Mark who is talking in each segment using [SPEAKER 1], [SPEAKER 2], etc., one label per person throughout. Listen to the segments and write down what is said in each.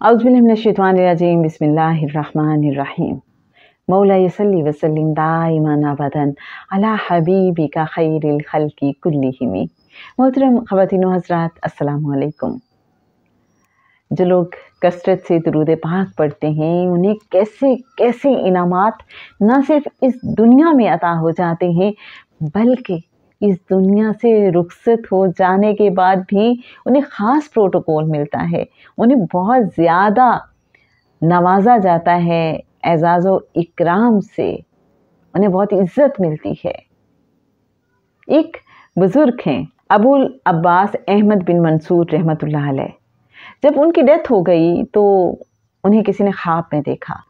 [SPEAKER 1] औज़ुबिल्लाहि बिस्मिल्लाहिर्रहमानिर्रहीम। मौला यसल्ली वसल्लिम दाइमान अबदन अला हबीबिका खैरिल खल्की कुल्लिहिम। मोहतरम ख़वातीन व हज़रात, अस्सलामु अलैकुम। जो लोग कसरत से दुरूद पाक पढ़ते हैं, उन्हें कैसे कैसे इनामात न सिर्फ इस दुनिया में अता हो जाते हैं, बल्कि इस दुनिया से रुखसत हो जाने के बाद भी उन्हें ख़ास प्रोटोकॉल मिलता है। उन्हें बहुत ज़्यादा नवाजा जाता है, एज़ाज़ व इकराम से उन्हें बहुत इज़्ज़त मिलती है। एक बुज़ुर्ग हैं अबुल अब्बास अहमद बिन मंसूर रहमतुल्लाह अलैह। जब उनकी डेथ हो गई तो उन्हें किसी ने ख्वाब में देखा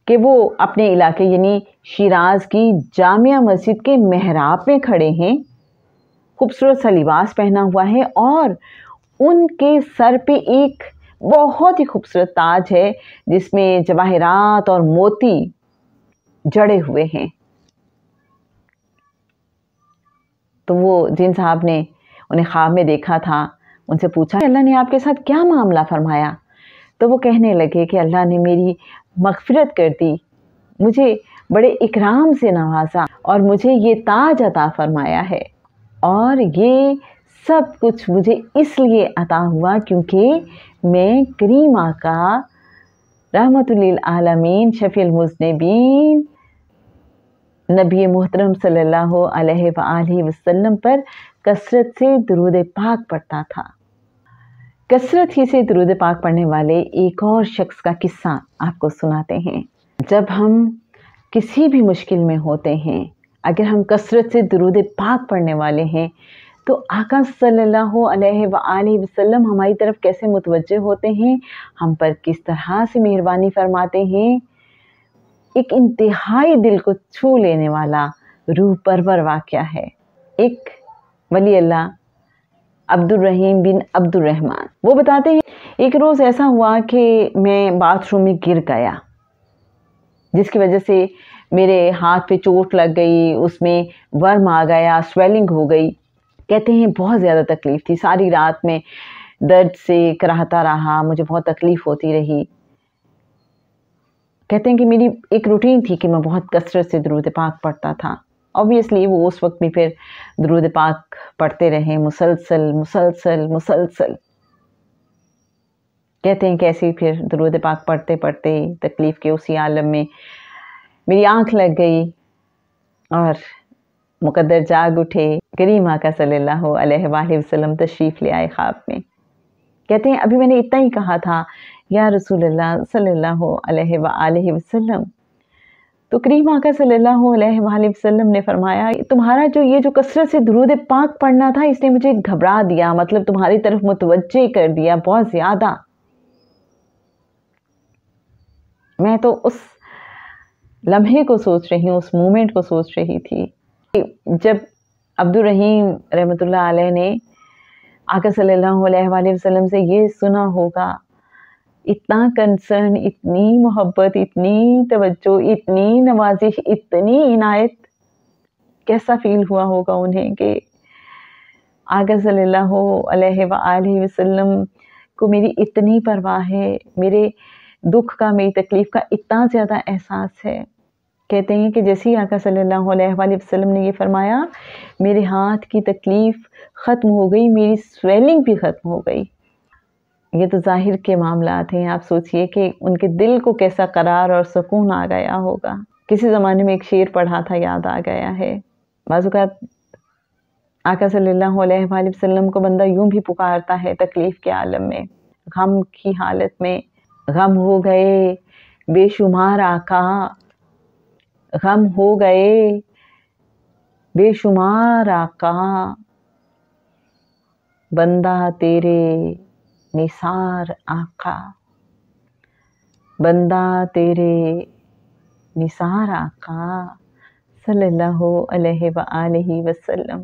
[SPEAKER 1] कि वो अपने इलाके यानी शिराज की जामिया मस्जिद के मेहराब में खड़े हैं, खूबसूरत सा लिबास पहना हुआ है और उनके सर पे एक बहुत ही खूबसूरत ताज है जिसमें जवाहरात और मोती जड़े हुए हैं। तो वो जिन साहब ने उन्हें ख्वाब में देखा था, उनसे पूछा अल्लाह ने आपके साथ क्या मामला फरमाया। तो वो कहने लगे कि अल्लाह ने मेरी मग़फ़िरत कर दी, मुझे बड़े इकराम से नवाजा और मुझे ये ताज अता फरमाया है, और ये सब कुछ मुझे इसलिए अता हुआ क्योंकि मैं करीम आका रहमतुल लिल आलमीन शफ़ीउल मुज़निबीन नबी मुहतरम सल्लल्लाहु अलैहि वआलिहि वसल्लम पर कसरत से दुरूद पाक पढ़ता था। कसरत ही से दुरूद पाक पढ़ने वाले एक और शख्स का किस्सा आपको सुनाते हैं। जब हम किसी भी मुश्किल में होते हैं, अगर हम कसरत से दुरूद पाक पढ़ने वाले हैं तो आका सल्लल्लाहु अलैहि वआलिहि वसल्लम हमारी तरफ कैसे मुतवज्जे होते हैं, हम पर किस तरह से मेहरबानी फरमाते हैं। एक इंतहाई दिल को छू लेने वाला रूह परवर वाक़या है। एक वली अल्लाह अब्दुर्रहीम बिन अब्दुर्रहमान, वो बताते हैं एक रोज़ ऐसा हुआ कि मैं बाथरूम में गिर गया, जिसकी वजह से मेरे हाथ पे चोट लग गई, उसमें वर्म आ गया, स्वेलिंग हो गई। कहते हैं बहुत ज़्यादा तकलीफ़ थी, सारी रात में दर्द से कराहता रहा, मुझे बहुत तकलीफ़ होती रही। कहते हैं कि मेरी एक रूटीन थी कि मैं बहुत कसरत से दुरूद पाक पढ़ता था। ऑब्वियसली वो उस वक्त भी फिर दुरूद पाक पढ़ते रहे, मुसलसल मुसलसल मुसलसल। कहते हैं कि ऐसे ही फिर दुरूद पाक पढ़ते पढ़ते तकलीफ़ के उसी आलम में मेरी आँख लग गई और मुक़द्दर जाग उठे। करीम आका सल्लल्लाहु अलैहि वसल्लम तशरीफ़ ले आए ख्वाब में। कहते हैं अभी मैंने इतना ही कहा था, या रसूलल्लाह सल्लल्लाहु अलैहि वसल्लम। तो करीम आका सल्लल्लाहु अलैहि वसल्लम ने फरमाया, तुम्हारा ये जो कसरत से दुरूद पाक पढ़ना था, इसने मुझे घबरा दिया, मतलब तुम्हारी तरफ मुतवज्जे कर दिया बहुत ज़्यादा। मैं तो उस लम्हे को सोच रही हूँ, उस मोमेंट को सोच रही थी जब अब्दुर्रहीम रहमतुल्लाह अलैह ने आका सल्लल्लाहु अलैहि वसल्लम से ये सुना होगा, इतना कंसर्न, इतनी मोहब्बत, इतनी तवज्जो, इतनी नवाजिश, इतनी इनायत। कैसा फील हुआ होगा उन्हें कि आका सल्लल्लाहु अलैहि वसल्लम को मेरी इतनी परवाह है, मेरे दुख का, मेरी तकलीफ़ का इतना ज़्यादा एहसास है। कहते हैं कि जैसे ही आका सल्लल्लाहु अलैहि वसल्लम ने ये फरमाया, मेरे हाथ की तकलीफ़ ख़त्म हो गई, मेरी स्वेलिंग भी ख़त्म हो गई। ये तो ज़ाहिर के मामलात हैं, आप सोचिए कि उनके दिल को कैसा करार और सुकून आ गया होगा। किसी ज़माने में एक शेर पढ़ा था, याद आ गया है। बाज़ औक़ात आका सल्लल्लाहु अलैहि वसल्लम को बंदा यूँ भी पुकारता है तकलीफ़ के आलम में, गम की हालत में, गम हो गए बेशुमार आका, गम हो गए बेशुमार आका, बंदा तेरे निसार आका, बंदा तेरे निसार आका सल्लल्लाहु अलैहि वसल्लम।